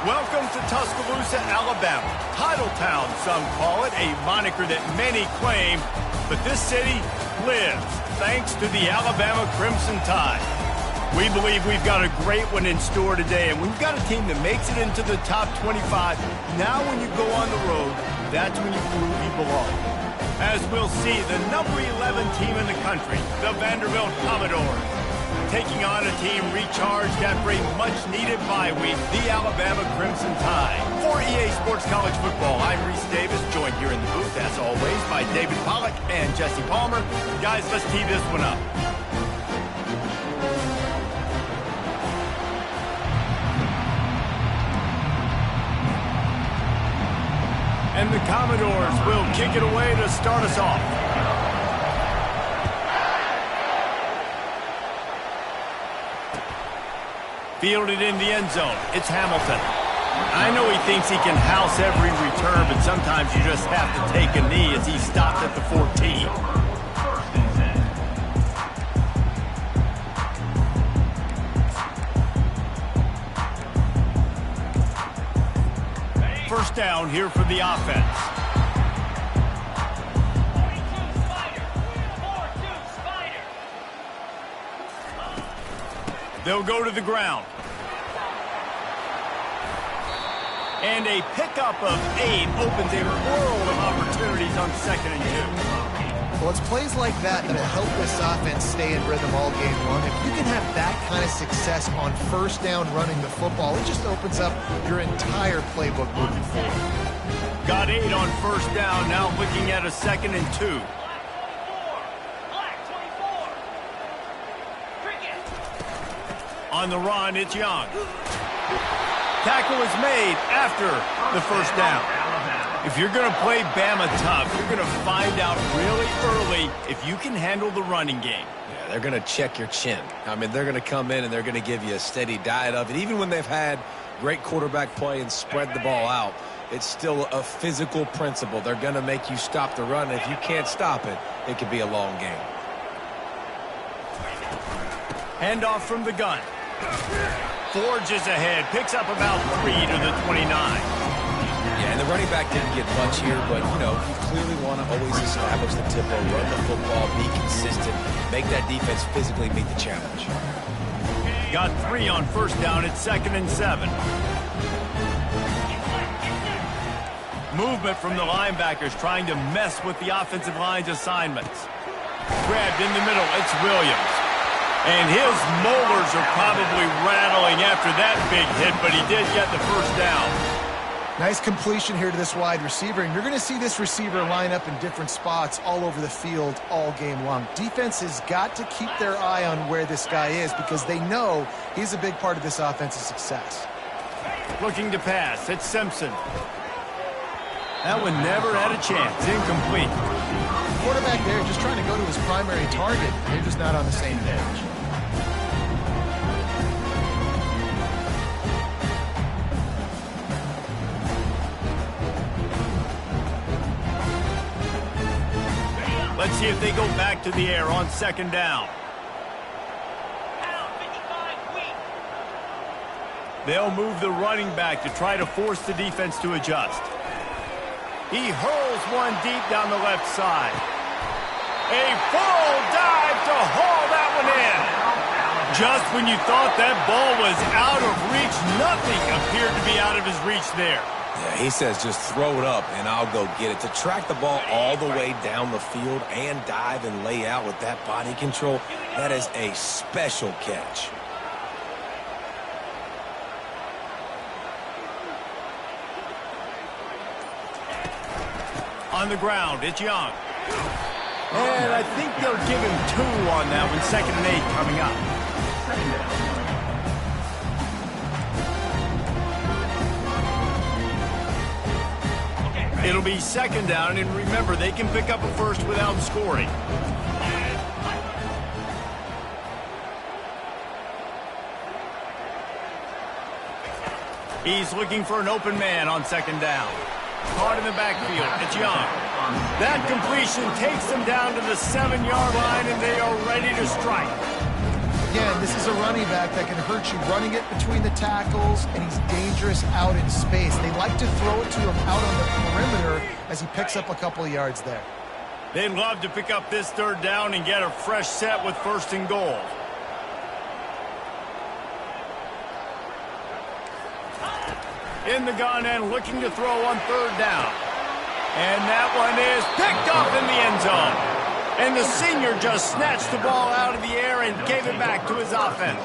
Welcome to Tuscaloosa, Alabama. Titletown, some call it, a moniker that many claim, but this city lives thanks to the Alabama Crimson Tide. We believe we've got a great one in store today, and we've got a team that makes it into the top 25. Now when you go on the road, that's when you prove you belong. As we'll see, the number 11 team in the country, the Vanderbilt Commodores, taking on a team recharged after a much-needed bye week, the Alabama Crimson Tide. For EA Sports College Football, I'm Reese Davis, joined here in the booth, as always, by David Pollack and Jesse Palmer. Guys, let's tee this one up. And the Commodores will kick it away to start us off. Fielded in the end zone. It's Hamilton. I know he thinks he can house every return, but sometimes you just have to take a knee as he stopped at the 14. First down here for the offense. They'll go to the ground. And a pickup of 8 opens a world of opportunities on 2nd and 2. Well, it's plays like that that'll help this offense stay in rhythm all game long. If you can have that kind of success on first down running the football, it just opens up your entire playbook moving forward. Got 8 on first down, now looking at a 2nd and 2. On the run, it's Young. Tackle is made after the first down. If you're going to play Bama tough, you're going to find out really early if you can handle the running game. Yeah, they're going to check your chin. I mean, they're going to come in and they're going to give you a steady diet of it. Even when they've had great quarterback play and spread the ball out, it's still a physical principle. They're going to make you stop the run. If you can't stop it, it could be a long game. Handoff from the gun. Forges ahead, picks up about 3 to the 29. Yeah, and the running back didn't get much here, but, you know, you clearly want to always establish the tempo, run the football, be consistent, make that defense physically meet the challenge. Got 3 on first down at 2nd and 7. Movement from the linebackers trying to mess with the offensive line's assignments. Grabbed in the middle, it's Williams. And his molars are probably rattling after that big hit, but he did get the first down. Nice completion here to this wide receiver, and you're going to see this receiver line up in different spots all over the field all game long. Defense has got to keep their eye on where this guy is because they know he's a big part of this offense's success. Looking to pass, it's Simpson. That one never had a chance, incomplete. Quarterback there just trying to go to his primary target. They're just not on the same page. Let's see if they go back to the air on 2nd down. They'll move the running back to try to force the defense to adjust. He hurls one deep down the left side. A full dive to haul that one in. Just when you thought that ball was out of reach, nothing appeared to be out of his reach there. Yeah, he says just throw it up and I'll go get it. To track the ball all the way down the field and dive and lay out with that body control, that is a special catch. On the ground, it's Young. And I think they'll give him 2 on that one. 2nd and 8 coming up. It'll be 2nd down, and remember, they can pick up a first without scoring. He's looking for an open man on 2nd down. Caught in the backfield, it's Young. That completion takes them down to the 7-yard line, and they are ready to strike. Again, again, this is a running back that can hurt you running it between the tackles, and he's dangerous out in space. They like to throw it to him out on the perimeter as he picks up a couple of yards there. They'd love to pick up this third down and get a fresh set with 1st and goal. In the gun and looking to throw on 3rd down. And that one is picked off in the end zone. And the senior just snatched the ball out of the air and gave it back to his offense.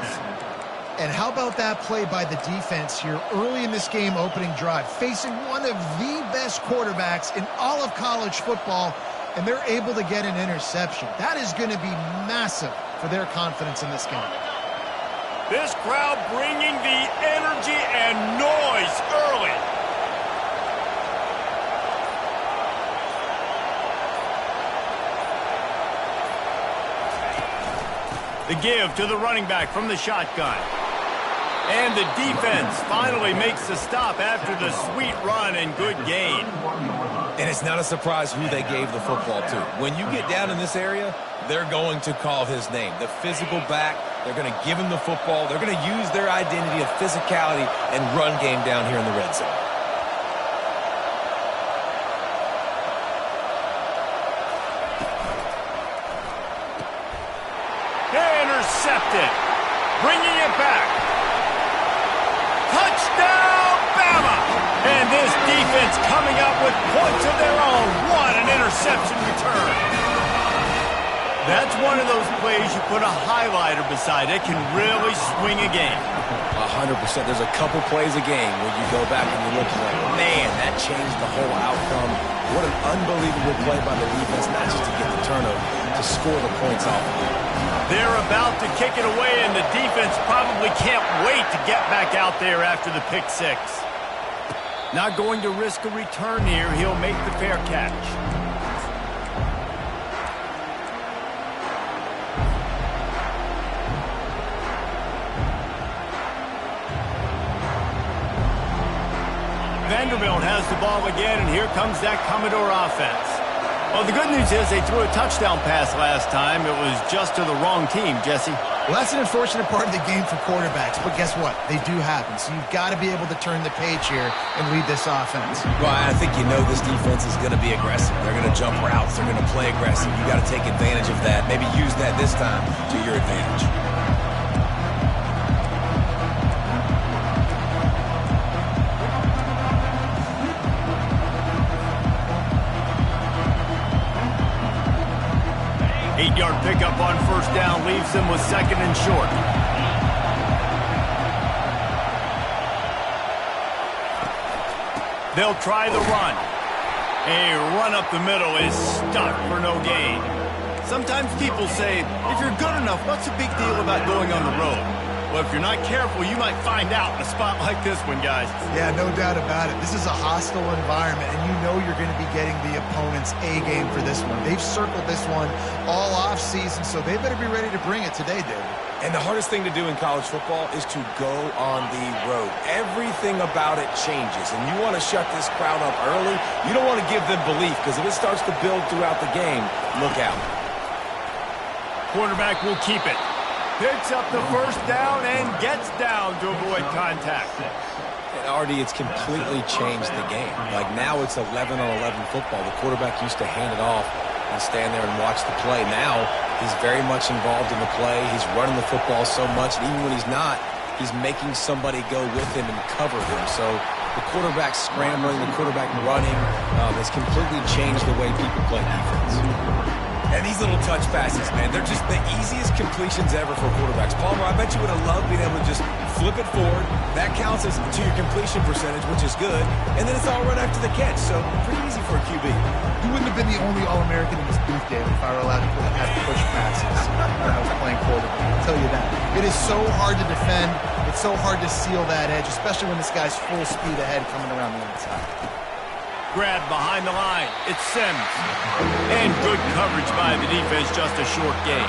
And how about that play by the defense here early in this game opening drive, facing one of the best quarterbacks in all of college football, and they're able to get an interception. That is going to be massive for their confidence in this game. This crowd bringing the energy and noise early. The give to the running back from the shotgun. And the defense finally makes the stop after the sweet run and good gain. And it's not a surprise who they gave the football to. When you get down in this area, they're going to call his name. The physical back, they're going to give him the football. They're going to use their identity of physicality and run game down here in the red zone. Intercepted. Bringing it back. Touchdown, Bama! And this defense coming up with points of their own. What an interception return. That's one of those plays you put a highlighter beside. It can really swing a game. 100%. There's a couple plays a game where you go back and you look like, man, that changed the whole outcome. What an unbelievable play by the defense, not just to get the turnover, to score the points off of it. They're about to kick it away, and the defense probably can't wait to get back out there after the pick six. Not going to risk a return here. He'll make the fair catch. Vanderbilt has the ball again, and here comes that Commodore offense. Well, the good news is they threw a touchdown pass last time. It was just to the wrong team, Jesse. Well, that's an unfortunate part of the game for quarterbacks, but guess what? They do happen, so you've got to be able to turn the page here and lead this offense. Well, I think you know this defense is going to be aggressive. They're going to jump routes. They're going to play aggressive. You got to take advantage of that. Maybe use that this time to your advantage. Yard pickup on 1st down leaves them with 2nd and short. They'll try the run. A run up the middle is stuck for no gain. Sometimes people say, if you're good enough, what's the big deal about going on the road? Well, if you're not careful, you might find out in a spot like this one, guys. Yeah, no doubt about it. This is a hostile environment, and you know you're going to be getting the opponent's A game for this one. They've circled this one all off season, so they better be ready to bring it today, David. And the hardest thing to do in college football is to go on the road. Everything about it changes, and you want to shut this crowd up early. You don't want to give them belief, because if it starts to build throughout the game, look out. Quarterback will keep it. Picks up the 1st down and gets down to avoid contact. And Artie, it's completely changed the game. Like now it's 11-on-11 football. The quarterback used to hand it off and stand there and watch the play. Now he's very much involved in the play. He's running the football so much, and even when he's not, he's making somebody go with him and cover him. So the quarterback scrambling, the quarterback running has completely changed the way people play defense. And these little touch passes, man, they're just the easiest completions ever for quarterbacks. Palmer, I bet you would have loved being able to just flip it forward. That counts as to your completion percentage, which is good. And then it's all run after the catch, so pretty easy for a QB. You wouldn't have been the only All-American in this booth, David, if I were allowed to have push passes when I was playing quarterback. I'll tell you that. It is so hard to defend. It's so hard to seal that edge, especially when this guy's full speed ahead coming around the inside. Grab behind the line. It's Sims. And good coverage by the defense, just a short gain.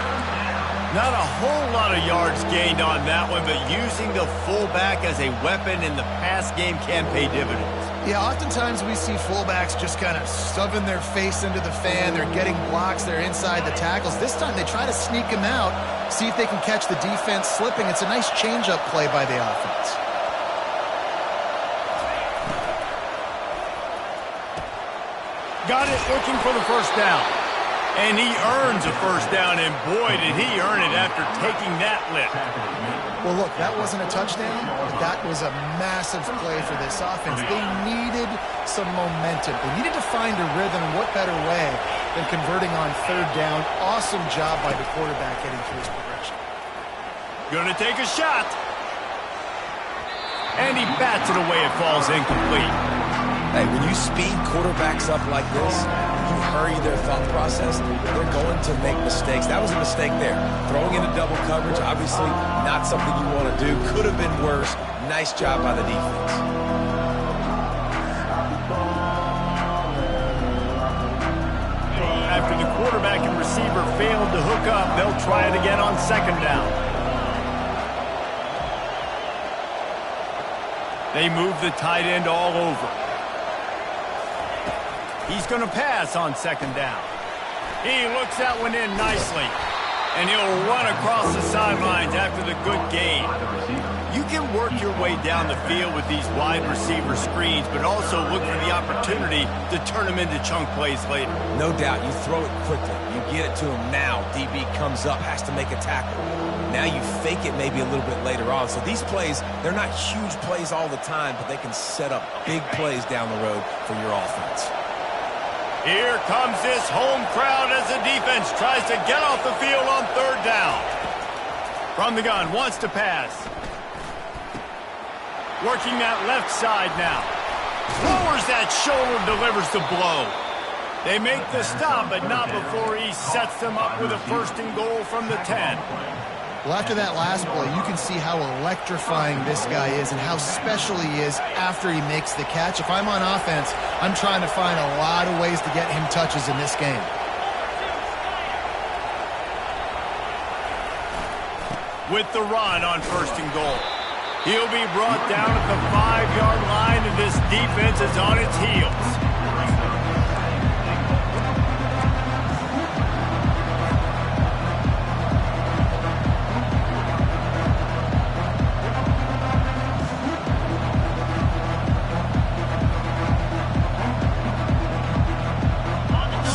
Not a whole lot of yards gained on that one, but using the fullback as a weapon in the pass game can pay dividends. Yeah, oftentimes we see fullbacks just kind of shoving their face into the fan. They're getting blocks. They're inside the tackles. This time they try to sneak him out, see if they can catch the defense slipping. It's a nice change-up play by the offense. Got it, looking for the first down. And he earns a first down, and boy, did he earn it after taking that lift. Well, look, that wasn't a touchdown. That was a massive play for this offense. They needed some momentum. They needed to find a rhythm, and what better way than converting on third down. Awesome job by the quarterback getting through his progression. Gonna take a shot. And he bats it away. It falls incomplete. Hey, when you speed quarterbacks up like this, you hurry their thought process, they're going to make mistakes. That was a mistake there. Throwing into double coverage, obviously not something you want to do. Could have been worse. Nice job by the defense. After the quarterback and receiver failed to hook up, they'll try it again on second down. They move the tight end all over. He's going to pass on second down. He looks that one in nicely. And he'll run across the sidelines after the good gain. You can work your way down the field with these wide receiver screens, but also look for the opportunity to turn them into chunk plays later. No doubt, you throw it quickly. You get it to him now. DB comes up, has to make a tackle. Now you fake it maybe a little bit later on. So these plays, they're not huge plays all the time, but they can set up big plays down the road for your offense. Here comes this home crowd as the defense tries to get off the field on third down. From the gun, wants to pass. Working that left side now. Lowers that shoulder, delivers the blow. They make the stop, but not before he sets them up with a first and goal from the 10. Well, after that last play, you can see how electrifying this guy is and how special he is after he makes the catch. If I'm on offense, I'm trying to find a lot of ways to get him touches in this game. With the run on first and goal. He'll be brought down at the 5-yard line, and this defense is on its heels.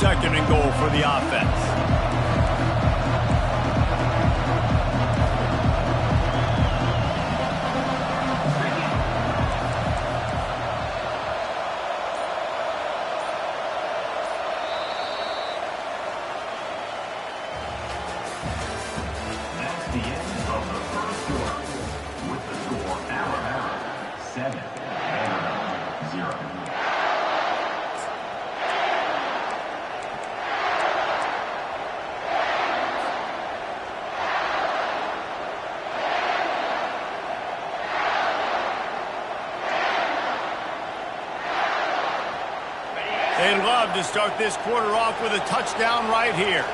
Second and goal for the offense. That's the end of the first quarter. With the score, Alabama 7, Vanderbilt 0. They love to start this quarter off with a touchdown right here.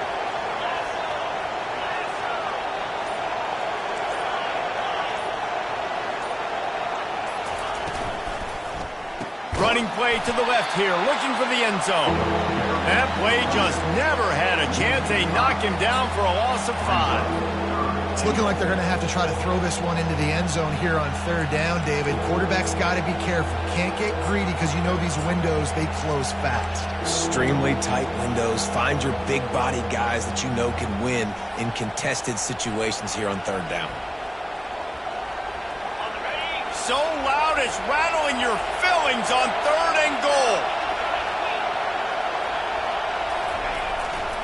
Running play to the left here, looking for the end zone. That play just never had a chance. They knock him down for a loss of 5. It's looking like they're going to have to try to throw this one into the end zone here on third down, David. Quarterback's got to be careful. Can't get greedy because you know these windows, they close fast. Extremely tight windows. Find your big body guys that you know can win in contested situations here on third down. So loud it's rattling your fillings on third and goal.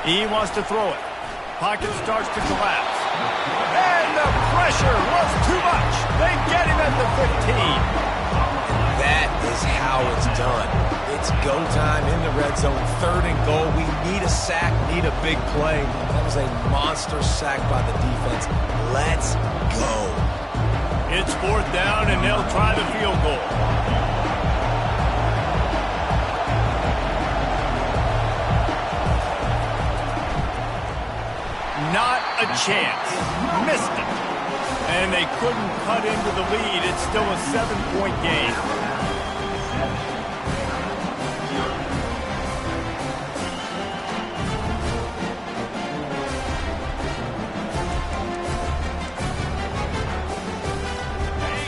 He wants to throw it. Pocket starts to collapse. And the pressure was too much. They get him at the 15. That is how it's done. It's go time in the red zone. Third and goal. We need a sack, need a big play. That was a monster sack by the defense. Let's go. It's fourth down, and they'll try the field goal. Not a chance. Missed it. And they couldn't cut into the lead. It's still a 7-point game.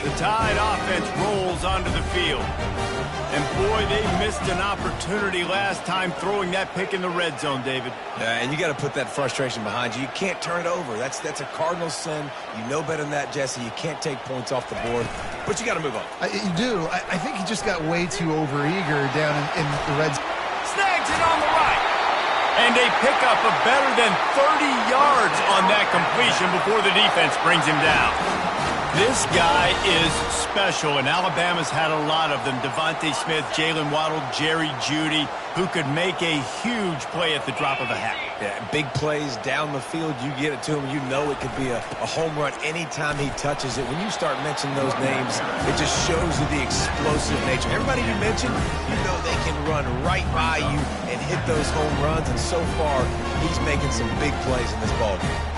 The Tide offense rolls onto the field. And boy, they missed an opportunity last time throwing that pick in the red zone, David. Yeah, and you got to put that frustration behind you. You can't turn it over. That's a Cardinal sin. You know better than that, Jesse. You can't take points off the board, but you got to move on. You do. I think he just got way too overeager down in the red zone. Snags it on the right. And they pick up a better than 30 yards on that completion before the defense brings him down. This guy is special, and Alabama's had a lot of them. Devontae Smith, Jalen Waddle, Jerry Jeudy, who could make a huge play at the drop of a hat. Yeah, big plays down the field. You get it to him, you know it could be a home run anytime he touches it. When you start mentioning those names, it just shows you the explosive nature. Everybody you mentioned, you know they can run right by you and hit those home runs, and so far, he's making some big plays in this ballgame.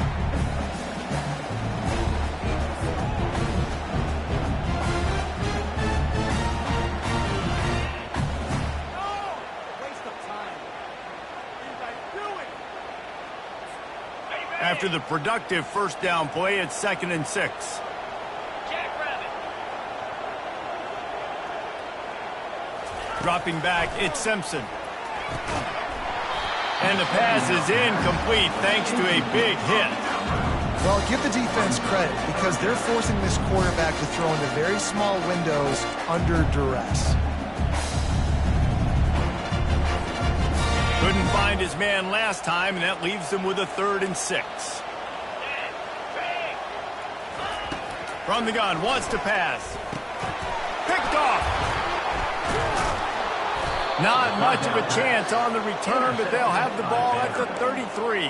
After the productive first down play, it's 2nd and 6. Dropping back, it's Simpson. And the pass is incomplete thanks to a big hit. Well, give the defense credit because they're forcing this quarterback to throw into very small windows under duress. Couldn't find his man last time, and that leaves him with a 3rd and 6. From the gun, wants to pass. Picked off. Not much of a chance on the return, but they'll have the ball at the 33.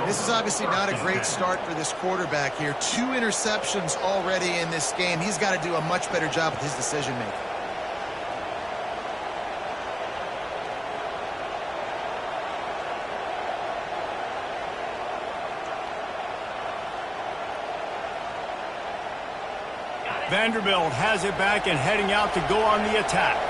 This is obviously not a great start for this quarterback here. 2 interceptions already in this game. He's got to do a much better job with his decision-making. Vanderbilt has it back and heading out to go on the attack.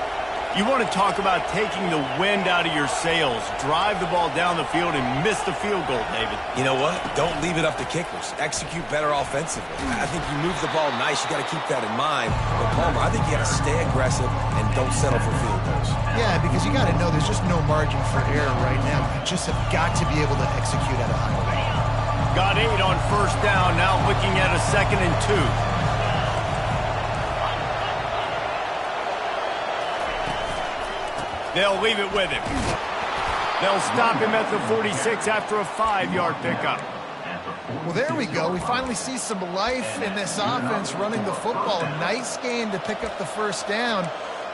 You want to talk about taking the wind out of your sails. Drive the ball down the field and miss the field goal, David. You know what? Don't leave it up to kickers. Execute better offensively. I think you move the ball nice. You got to keep that in mind. But Palmer, I think you got to stay aggressive and don't settle for field goals. Yeah, because you got to know there's just no margin for error right now. You just have got to be able to execute at a high rate. Got 8 on first down. Now looking at a 2nd and 2. They'll leave it with him. They'll stop him at the 46 after a 5-yard pickup. Well, there we go. We finally see some life in this offense running the football. Nice game to pick up the first down.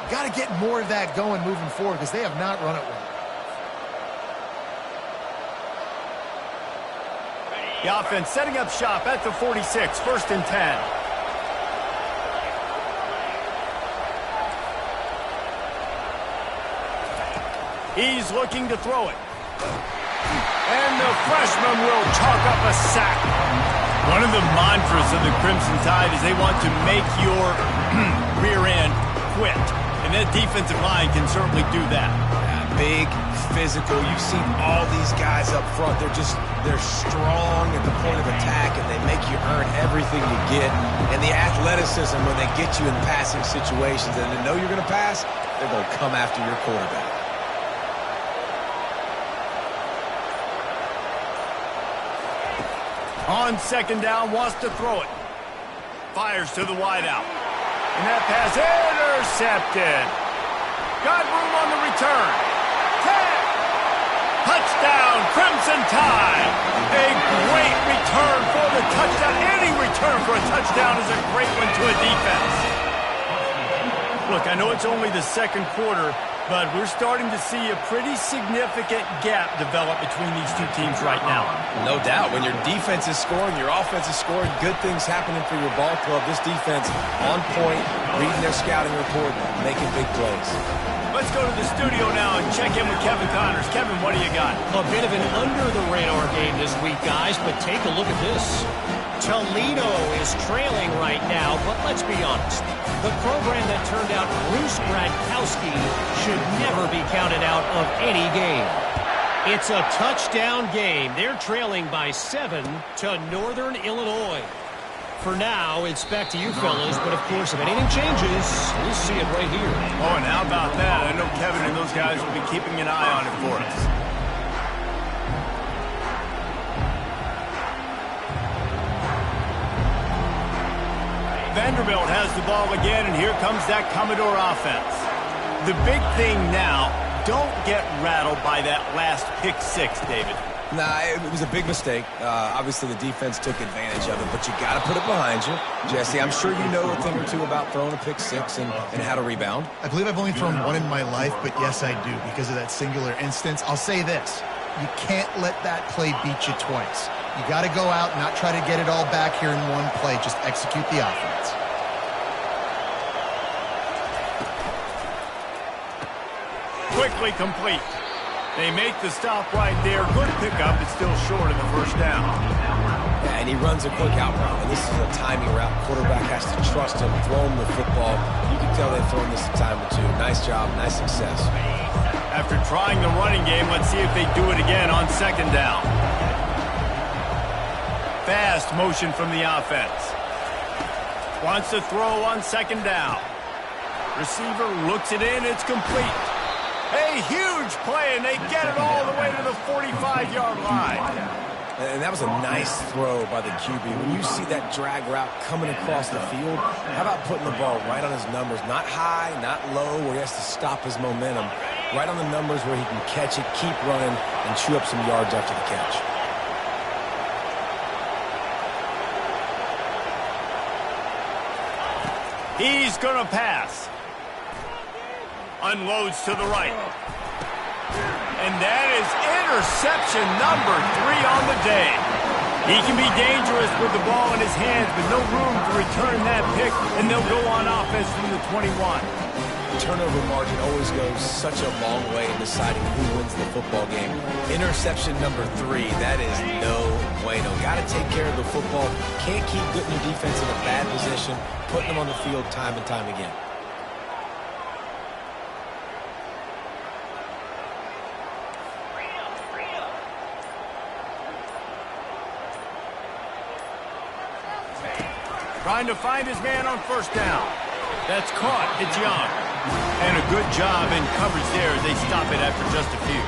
Got to get more of that going moving forward because they have not run it well. The offense setting up shop at the 46, 1st and 10. He's looking to throw it. And the freshman will chalk up a sack. One of the mantras of the Crimson Tide is they want to make your rear end quit. And that defensive line can certainly do that. Big, physical. You've seen all these guys up front. They're strong at the point of attack, and they make you earn everything you get. And the athleticism when they get you in passing situations and they know you're going to pass, they're going to come after your quarterback. On 2nd down, wants to throw it. Fires to the wideout. And that pass intercepted. Got room on the return. 10. Touchdown, Crimson Tide. A great return for the touchdown. Any return for a touchdown is a great one to a defense. Look, I know it's only the 2nd quarter, But we're starting to see a pretty significant gap develop between these two teams right now. No doubt. When your defense is scoring, your offense is scoring, good things happening for your ball club. This defense on point, reading their scouting report, making big plays. Let's go to the studio now and check in with Kevin Connors. Kevin, what do you got? A bit of an under-the-radar game this week, guys, but take a look at this. Toledo is trailing right now, but let's be honest. The program that turned out Bruce Gradkowski should never be counted out of any game. It's a touchdown game. They're trailing by 7 to Northern Illinois. For now, it's back to you fellas, but of course, if anything changes, we'll see it right here. Oh, and how about that? I know Kevin and those guys will be keeping an eye on it for us. Vanderbilt has the ball again, and here comes that Commodore offense. The big thing now, don't get rattled by that last pick six, David. Nah, it was a big mistake. Obviously, the defense took advantage of it, but you got to put it behind you. Jesse, I'm sure you know a thing or two about throwing a pick six and how to rebound. I believe I've only thrown one in my life, but yes, I do because of that singular instance. I'll say this. You can't let that play beat you twice. You got to go out and not try to get it all back here in one play. Just execute the offense. Quickly complete. They make the stop right there. Good pickup. It's still short of the first down. Yeah, and he runs a quick out route. And this is a timing route. Quarterback has to trust him, throw him the football. You can tell they've thrown this a time or two. Nice job, nice success. After trying the running game, let's see if they do it again on second down. Fast motion from the offense. Wants to throw on second down. Receiver looks it in. It's complete. A huge play, and they get it all the way to the 45-yard line. And that was a nice throw by the QB. When you see that drag route coming across the field, how about putting the ball right on his numbers? Not high, not low, where he has to stop his momentum. Right on the numbers where he can catch it, keep running, and chew up some yards after the catch. He's going to pass. Unloads to the right. And that is interception number 3 on the day. He can be dangerous with the ball in his hands, but no room to return that pick, and they'll go on offense from the 21. Turnover margin always goes such a long way in deciding who wins the football game. Interception number 3, that is no bueno. Got to take care of the football. Can't keep putting your defense in a bad position, putting them on the field time and time again. Trying to find his man on first down. That's caught. It's Young. And a good job in coverage there as they stop it after just a few.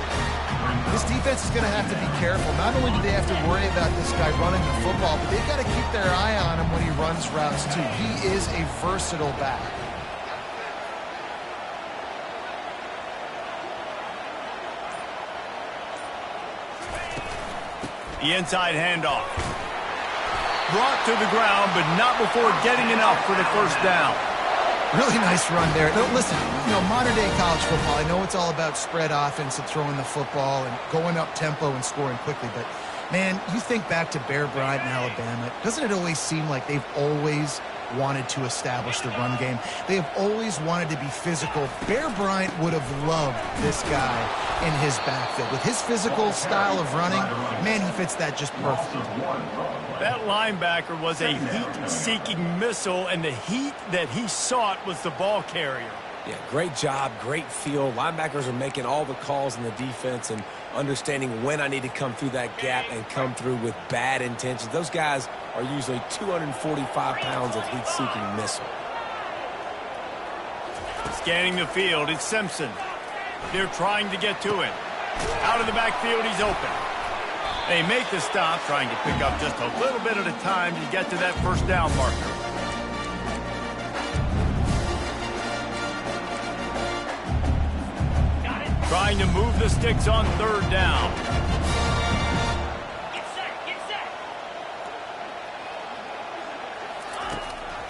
This defense is going to have to be careful. Not only do they have to worry about this guy running the football, but they've got to keep their eye on him when he runs routes too. He is a versatile back. The inside handoff. Brought to the ground, but not before getting enough for the first down. Really nice run there. Now, listen, modern-day college football, I know it's all about spread offense and throwing the football and going up tempo and scoring quickly, but, man, you think back to Bear Bryant in Alabama, doesn't it always seem like they've always wanted to establish the run game? They have always wanted to be physical. Bear Bryant would have loved this guy in his backfield. With his physical style of running, man, he fits that just perfect. That linebacker was a heat-seeking missile, and the heat that he sought was the ball carrier. Yeah, great job, great feel. Linebackers are making all the calls in the defense and understanding when I need to come through that gap and come through with bad intentions. Those guys are usually 245 pounds of heat-seeking missile. Scanning the field, it's Simpson. They're trying to get to it. Out of the backfield, he's open. They make the stop, trying to pick up just a little bit at a time to get to that first down marker. Trying to move the sticks on third down. Get set.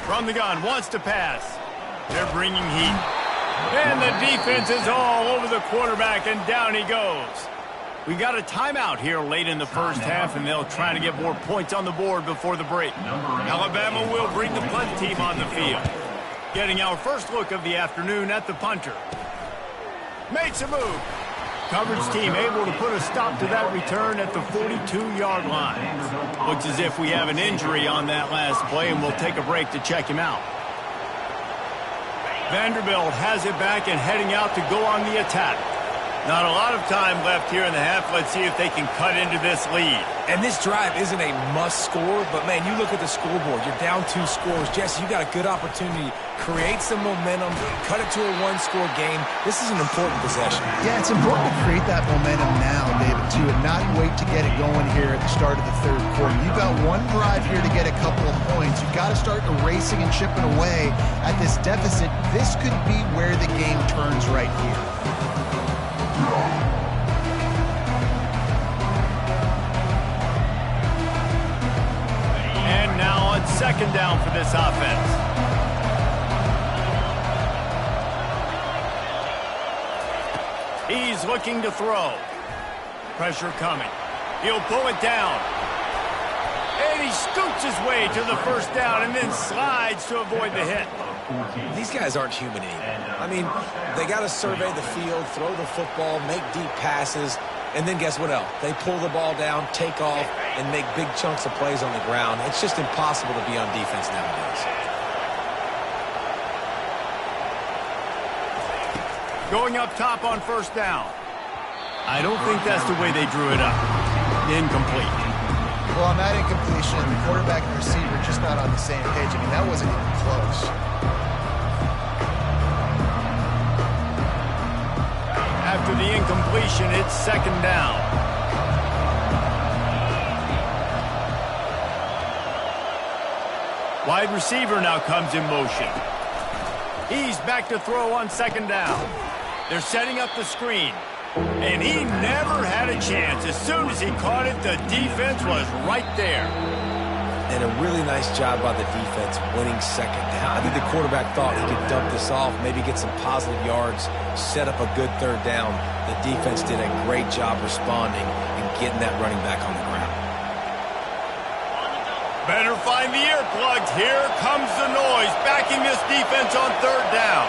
From the gun, wants to pass. They're bringing heat. And the defense is all over the quarterback, and down he goes. We got a timeout here late in the first half, and they'll try to get more points on the board before the break. Alabama will bring the punt team on the field. Getting our first look of the afternoon at the punter. Makes a move. Coverage team able to put a stop to that return at the 42-yard line. Looks as if we have an injury on that last play, and we'll take a break to check him out. Vanderbilt has it back and heading out to go on the attack. Not a lot of time left here in the half. Let's see if they can cut into this lead. And this drive isn't a must score, but, man, you look at the scoreboard. You're down 2 scores. Jesse, you got a good opportunity. Create some momentum. Cut it to a 1-score game. This is an important possession. Yeah, it's important to create that momentum now, David, too, and not wait to get it going here at the start of the third quarter. You've got one drive here to get a couple of points. You've got to start erasing and chipping away at this deficit. This could be where the game turns right here. And now on second down for this offense. He's looking to throw. Pressure coming. He'll pull it down. And he scoots his way to the first down and then slides to avoid the hit. These guys aren't human anymore. I mean, they got to survey the field, throw the football, make deep passes, and then guess what else? They pull the ball down, take off, and make big chunks of plays on the ground. It's just impossible to be on defense nowadays. Going up top on first down. I don't think that's the way they drew it up. Incomplete. Well, on that incompletion, the quarterback and receiver just not on the same page. I mean, that wasn't even close. After the incompletion, it's second down. Wide receiver now comes in motion. He's back to throw on second down. They're setting up the screen. And he never had a chance. As soon as he caught it, the defense was right there. And a really nice job by the defense winning second down. I think the quarterback thought he could dump this off, maybe get some positive yards, set up a good third down. The defense did a great job responding and getting that running back on the ground. Better find the earplugs. Here comes the noise, backing this defense on third down.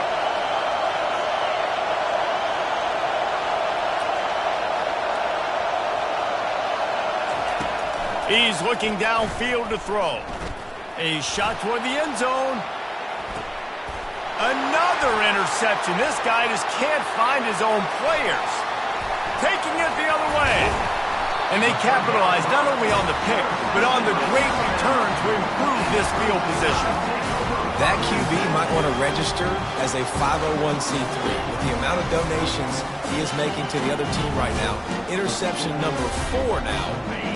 He's looking downfield to throw. A shot toward the end zone. Another interception. This guy just can't find his own players. Taking it the other way. And they capitalized not only on the pick, but on the great return to improve this field position. That QB might want to register as a 501c3. With the amount of donations he is making to the other team right now, interception number 4 now,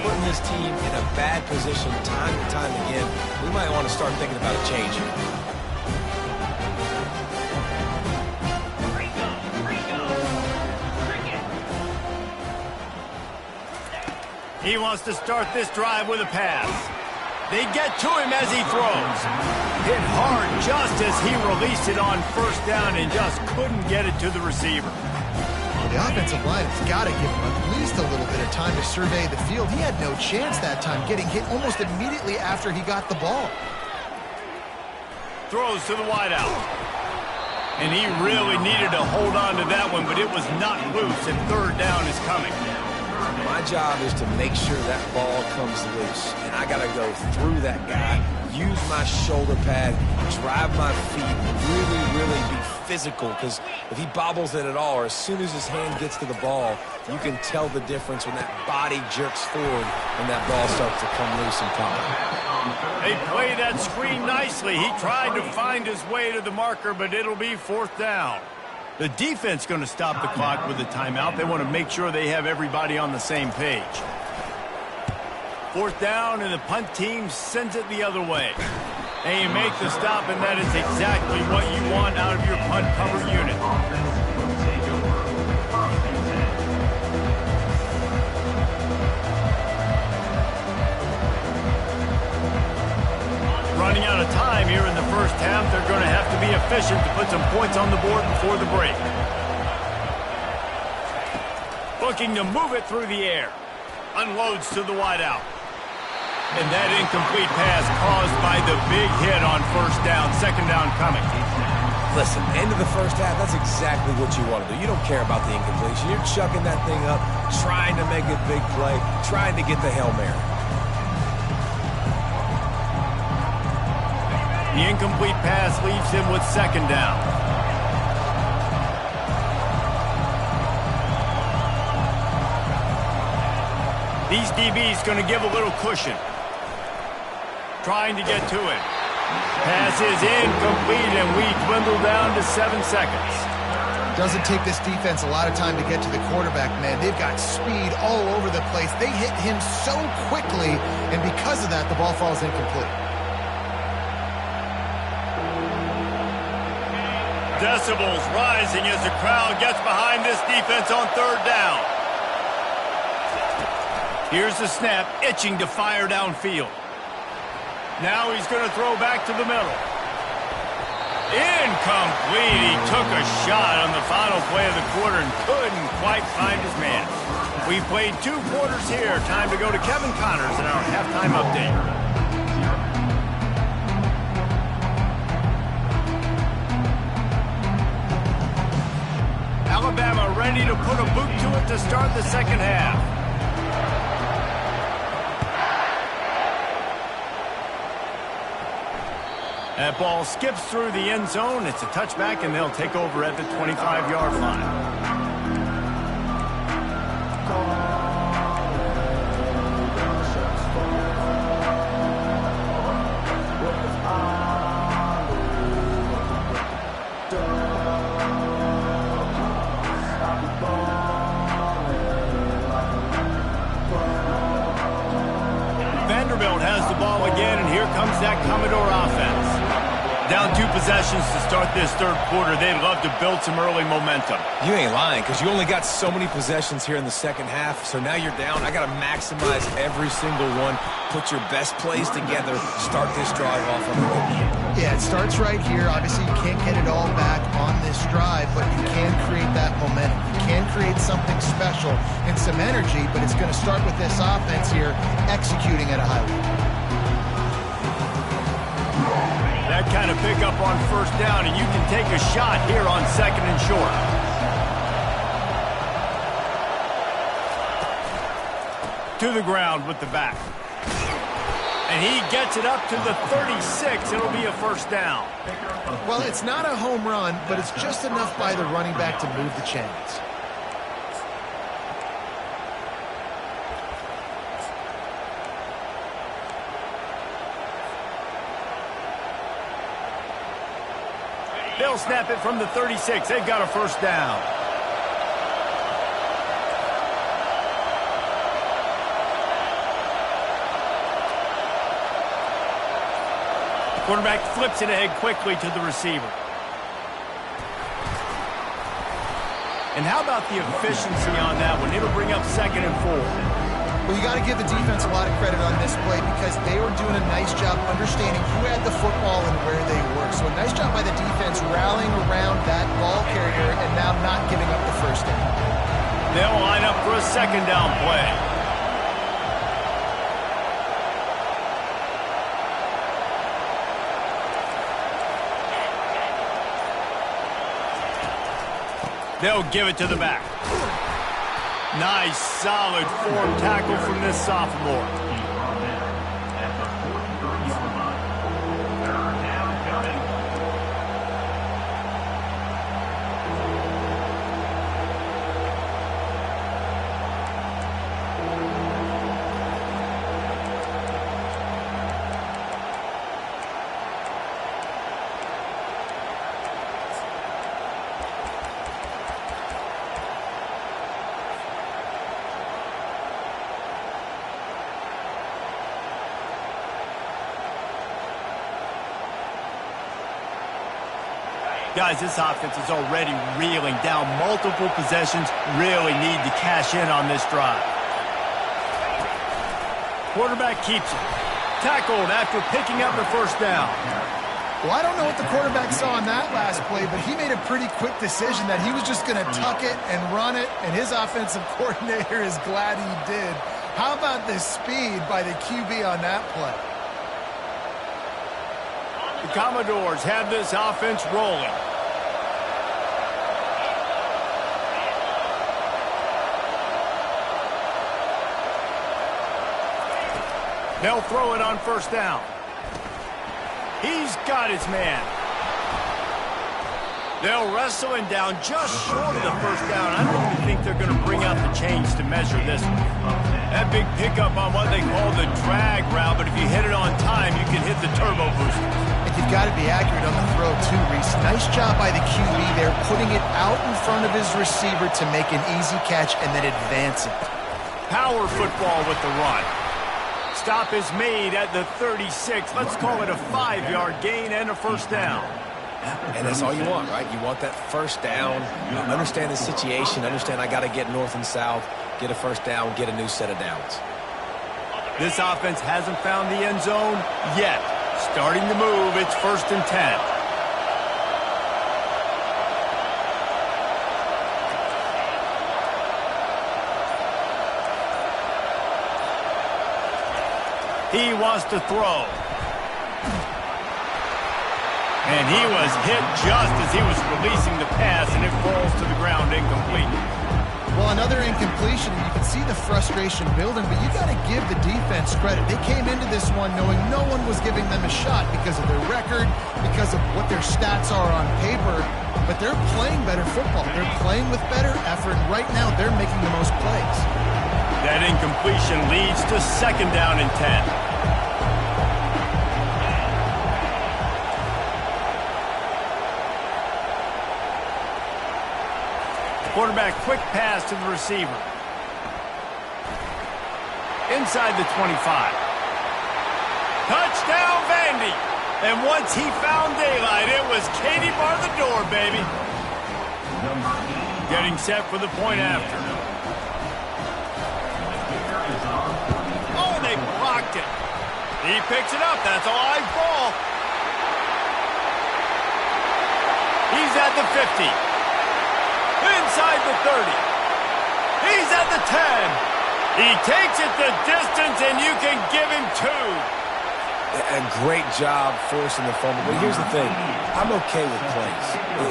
putting this team in a bad position time and time again. We might want to start thinking about a change here. He wants to start this drive with a pass. They get to him as he throws. Hit hard just as he released it on first down and just couldn't get it to the receiver. The offensive line has got to give him at least a little bit of time to survey the field. He had no chance that time, getting hit almost immediately after he got the ball. Throws to the wideout. And he really needed to hold on to that one, but it was not loose, and third down is coming. My job is to make sure that ball comes loose. And I got to go through that guy, use my shoulder pad, drive my feet, really be physical. Because if he bobbles it at all, or as soon as his hand gets to the ball, you can tell the difference when that body jerks forward and that ball starts to come loose and pop. They play that screen nicely. He tried to find his way to the marker, but it'll be fourth down. The defense going to stop the clock with a timeout. They want to make sure they have everybody on the same page. Fourth down, and the punt team sends it the other way. And you make the stop, and that is exactly what you want out of your punt cover unit. Running out of time here in the first half. They're going to have to be efficient to put some points on the board before the break. Looking to move it through the air. Unloads to the wideout. And that incomplete pass caused by the big hit on first down. Second down coming. Listen, end of the first half, that's exactly what you want to do. You don't care about the incompletion. You're chucking that thing up, trying to make a big play, trying to get the Hail Mary. The incomplete pass leaves him with second down. These DBs going to give a little cushion. Trying to get to it. Pass is incomplete, and we dwindle down to 7 seconds. Doesn't take this defense a lot of time to get to the quarterback, man. They've got speed all over the place. They hit him so quickly, and because of that, the ball falls incomplete. Decibels rising as the crowd gets behind this defense on third down. Here's the snap, itching to fire downfield. Now he's going to throw back to the middle. Incomplete. He took a shot on the final play of the quarter and couldn't quite find his man. We played 2 quarters here. Time to go to Kevin Connors in our halftime update. Alabama ready to put a boot to it to start the second half. That ball skips through the end zone. It's a touchback, and they'll take over at the 25-yard line. Vanderbilt has the ball again, and here comes that Commodore offense. Down 2 possessions to start this third quarter. They'd love to build some early momentum. You ain't lying, because you only got so many possessions here in the second half, so now you're down. I got to maximize every single one, put your best plays together, start this drive off on the good. Yeah, it starts right here. Obviously, you can't get it all back on this drive, but you can create that momentum. You can create something special and some energy, but it's going to start with this offense here executing at a high level. That kind of pickup on first down, and you can take a shot here on second and short. To the ground with the back. And he gets it up to the 36. It'll be a first down. Well, it's not a home run, but it's just enough by the running back to move the chains. They'll snap it from the 36. They've got a first down. Quarterback flips it ahead quickly to the receiver. And how about the efficiency on that one? It'll bring up second and 4. Well, you got to give the defense a lot of credit on this play because they were doing a nice job understanding who had the football and where they were. So a nice job by the defense rallying around that ball carrier and now not giving up the first down. They'll line up for a second down play. They'll give it to the back. Nice, solid form tackle from this sophomore. Guys, this offense is already reeling down multiple possessions. Really need to cash in on this drive. Quarterback keeps it. Tackled after picking up the first down. Well, I don't know what the quarterback saw on that last play, but he made a pretty quick decision that he was just going to tuck it and run it, and his offensive coordinator is glad he did. How about the speed by the QB on that play? The Commodores have this offense rolling. They'll throw it on first down. He's got his man. They'll wrestle him down just short of the first down. I don't even think they're going to bring out the chains to measure this one. That big pickup on what they call the drag route, but if you hit it on time, you can hit the turbo booster. And you've got to be accurate on the throw, too, Reese. Nice job by the QB there, putting it out in front of his receiver to make an easy catch and then advance it. Power football with the run. Stop is made at the 36. Let's call it a 5-yard gain and a first down. And that's all you want, right? You want that first down. Understand the situation. Understand I got to get north and south, get a first down, get a new set of downs. This offense hasn't found the end zone yet. Starting to move. It's 1st and 10. He wants to throw. And he was hit just as he was releasing the pass, and it falls to the ground incomplete. Well, another incompletion, and you can see the frustration building, but you got to give the defense credit. They came into this one knowing no one was giving them a shot because of their record, because of what their stats are on paper, but they're playing better football. They're playing with better effort, and right now they're making the most plays. That incompletion leads to 2nd down and 10. Quarterback quick pass to the receiver. Inside the 25. Touchdown, Vandy. And once he found daylight, it was Katie bar the door, baby. Getting set for the point after. Oh, they blocked it. He picks it up. That's a live ball. He's at the 50. Inside the 30. He's at the 10. He takes it the distance, and you can give him 2. A great job forcing the fumble. But here's the thing. I'm okay with plays.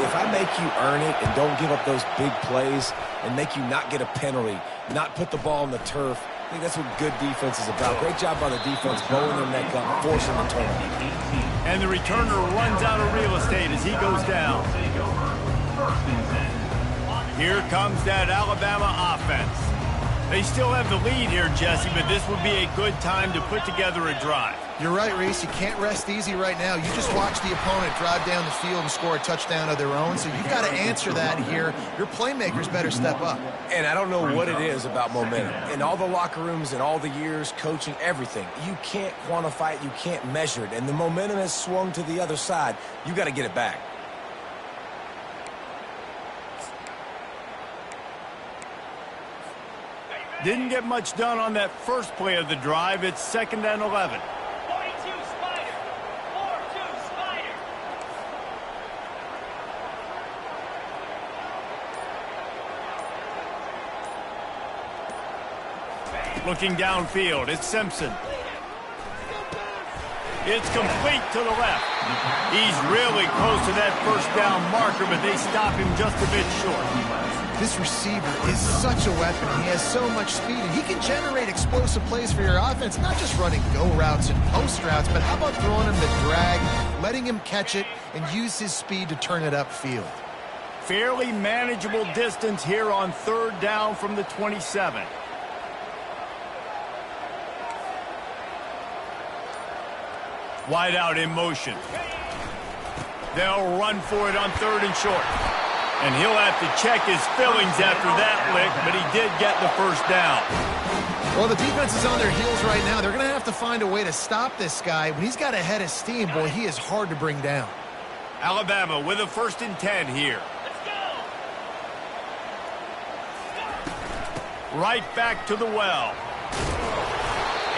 If I make you earn it and don't give up those big plays and make you not get a penalty, not put the ball on the turf, I think that's what good defense is about. Great job by the defense, blowing their neck up, forcing the turnover. And the returner runs out of real estate as he goes down. Here comes that Alabama offense. They still have the lead here, Jesse, but this would be a good time to put together a drive. You're right, Reese. You can't rest easy right now. You just watch the opponent drive down the field and score a touchdown of their own, so you've got to answer that here. Your playmakers better step up. And I don't know what it is about momentum. In all the locker rooms and all the years, coaching, everything, you can't quantify it, you can't measure it, and the momentum has swung to the other side. You got to get it back. Didn't get much done on that first play of the drive. It's 2nd and 11. 42 Spider. 4-2 Spider. Looking downfield, it's Simpson. It's complete to the left. He's really close to that first down marker, but they stop him just a bit short. This receiver is such a weapon. He has so much speed, and he can generate explosive plays for your offense, not just running go routes and post routes, but how about throwing him the drag, letting him catch it, and use his speed to turn it upfield. Fairly manageable distance here on 3rd down from the 27. Wide out in motion. They'll run for it on 3rd and short. And he'll have to check his fillings after that lick, but he did get the first down. Well, the defense is on their heels right now. They're going to have to find a way to stop this guy. When he's got a head of steam, boy, he is hard to bring down. Alabama with a 1st and 10 here. Right back to the well.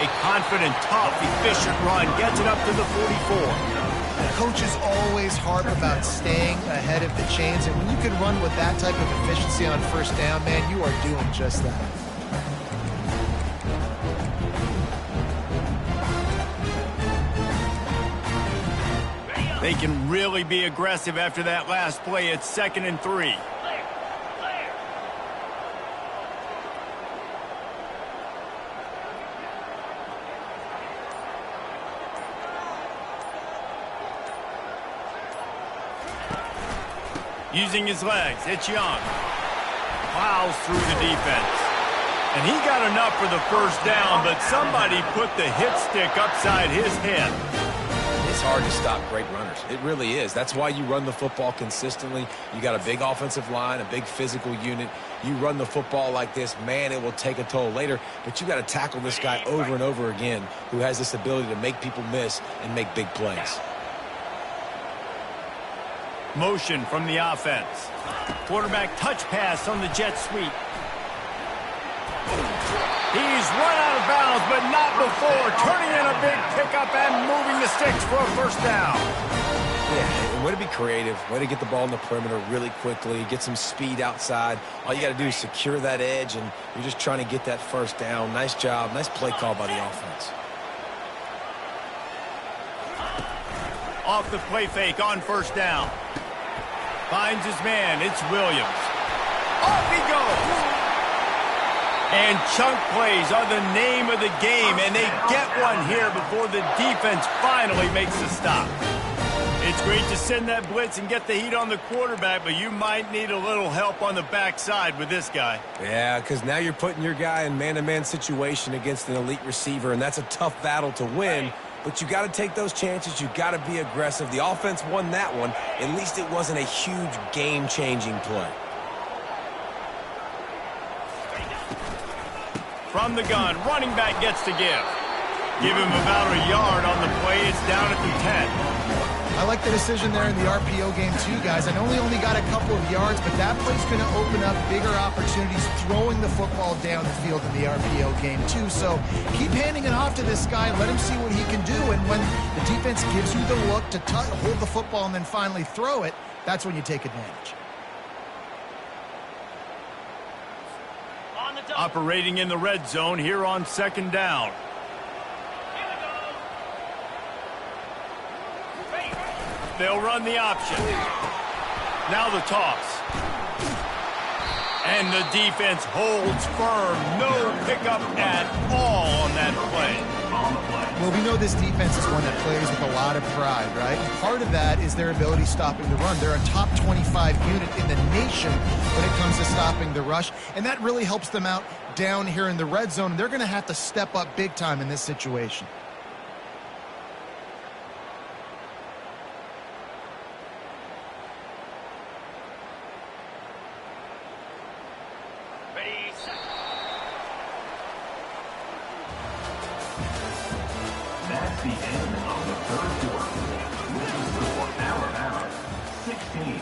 A confident, tough, efficient run gets it up to the 44. Coaches always harp about staying ahead of the chains, and when you can run with that type of efficiency on first down, man, you are doing just that. They can really be aggressive after that last play. It's 2nd and 3. Clear. Clear. Using his legs, it's Young. Plows through the defense. And he got enough for the first down, but somebody put the hit stick upside his head. It's hard to stop great runners. It really is. That's why you run the football consistently. You got a big offensive line, a big physical unit. You run the football like this, man, it will take a toll later. But you got to tackle this guy over and over again who has this ability to make people miss and make big plays. Motion from the offense. Quarterback touch pass on the jet sweep. He's run out of bounds, but not before. Turning in a big pickup and moving the sticks for a first down. Yeah, and way to be creative. Way to get the ball in the perimeter really quickly. Get some speed outside. All you got to do is secure that edge, and you're just trying to get that first down. Nice job. Nice play call by the offense. Off the play fake on first down. Finds his man. It's Williams. Off he goes. And chunk plays are the name of the game, and they get one here before the defense finally makes the stop. It's great to send that blitz and get the heat on the quarterback, but you might need a little help on the backside with this guy. Yeah, because now you're putting your guy in man-to-man situation against an elite receiver, and that's a tough battle to win. But you got to take those chances. You got to be aggressive. The offense won that one. At least it wasn't a huge game-changing play. From the gun, running back gets to give. Give him about a yard on the play. It's down at the 10. I like the decision there in the RPO game too, guys. I know he only got a couple of yards, but that play's going to open up bigger opportunities throwing the football down the field in the RPO game too. So keep handing it off to this guy. Let him see what he can do. And when the defense gives you the look to hold the football and then finally throw it, that's when you take advantage. Operating in the red zone here on 2nd down. They'll run the option. Now the toss. And the defense holds firm. No pickup at all on that play. Well, we know this defense is one that plays with a lot of pride, right? And part of that is their ability stopping the run. They're a top 25 unit in the nation when it comes to stopping the rush, and that really helps them out down here in the red zone. And they're going to have to step up big time in this situation. That's the end of the third quarter. With the score, Alabama 16,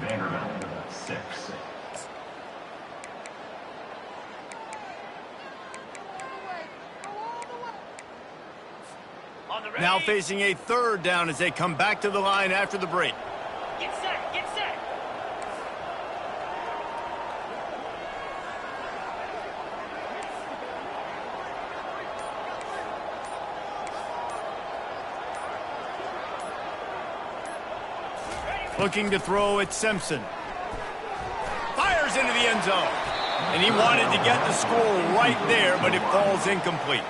Vanderbilt 6. Now facing a 3rd down as they come back to the line after the break. Get set. Get set. Looking to throw at Simpson. Fires into the end zone. And he wanted to get the score right there, but it falls incomplete.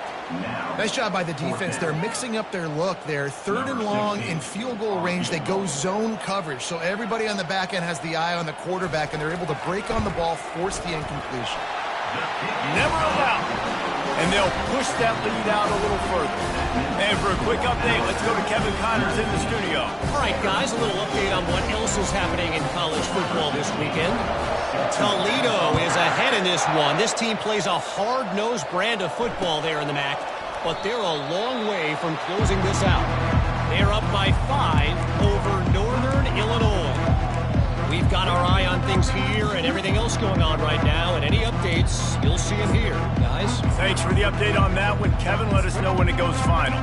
Nice job by the defense. They're mixing up their look there. 3rd and long in field goal range. They go zone coverage. So everybody on the back end has the eye on the quarterback, and they're able to break on the ball, force the incompletion. Never allowed. And they'll push that lead out a little further. And for a quick update, let's go to Kevin Connors in the studio. All right, guys, a little update on what else is happening in college football this weekend. Toledo is ahead in this one. This team plays a hard-nosed brand of football there in the MAC, but they're a long way from closing this out. They're up by 5 over Northern Illinois. We've got our eye on things here and everything else going on right now, and any updates, you'll see them here, guys. Thanks for the update on that one, Kevin. Let us know when it goes final.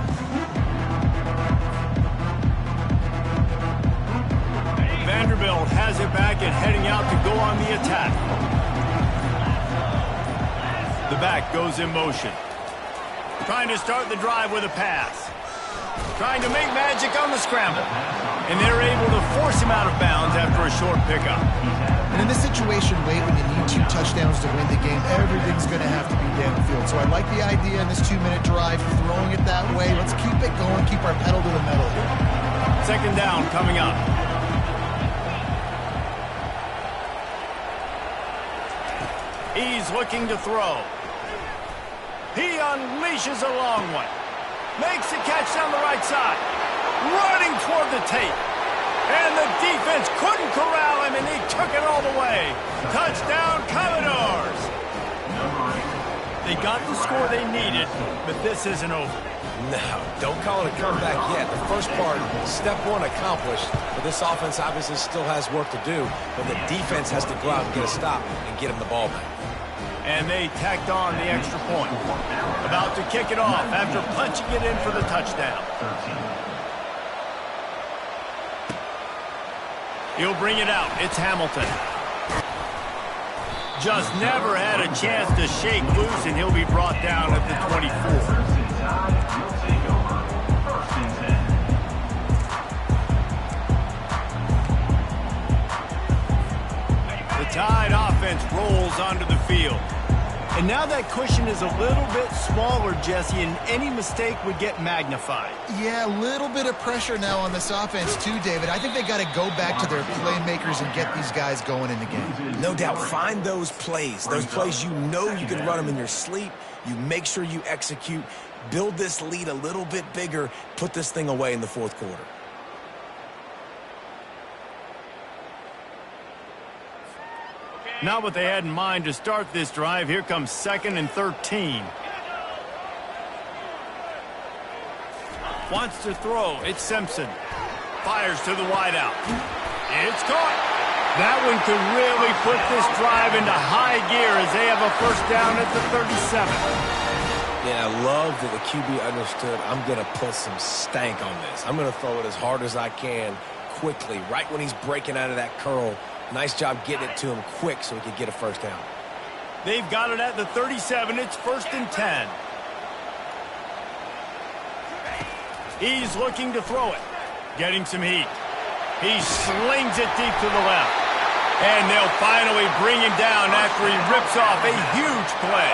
Vanderbilt has it back and heading out to go on the attack. The back goes in motion. Trying to start the drive with a pass. Trying to make magic on the scramble. And they're able to force him out of bounds after a short pickup. And in this situation, Wade, when you need 2 touchdowns to win the game, everything's going to have to be downfield. So I like the idea in this 2-minute drive, throwing it that way. Let's keep it going, keep our pedal to the metal here. Second down coming up. He's looking to throw. He unleashes a long one. Makes the catch down the right side. Running toward the tape. And the defense couldn't corral him, and he took it all the way. Touchdown, Commodores! They got the score they needed, but this isn't over. No, don't call it a comeback yet. The first part, step 1 accomplished, but this offense obviously still has work to do, but the defense has to go out and get a stop and get him the ball back. And they tacked on the extra point. About to kick it off after punching it in for the touchdown. He'll bring it out. It's Hamilton. Just never had a chance to shake loose, and he'll be brought down at the 24. The Tide offense rolls onto the field. And now that cushion is a little bit smaller, Jesse, and any mistake would get magnified. Yeah, a little bit of pressure now on this offense too, David. I think they got to go back to their playmakers and get these guys going in the game. No doubt. Find those plays you know you can run them in your sleep. You make sure you execute. Build this lead a little bit bigger. Put this thing away in the fourth quarter. Not what they had in mind to start this drive. Here comes 2nd and 13. Wants to throw. It's Simpson. Fires to the wideout. It's caught. That one could really put this drive into high gear as they have a first down at the 37. Yeah, I love that the QB understood I'm going to put some stank on this. I'm going to throw it as hard as I can quickly, right when he's breaking out of that curl. Nice job getting it to him quick so he could get a first down. They've got it at the 37. It's 1st and 10. He's looking to throw it. Getting some heat. He slings it deep to the left. And they'll finally bring him down after he rips off a huge play.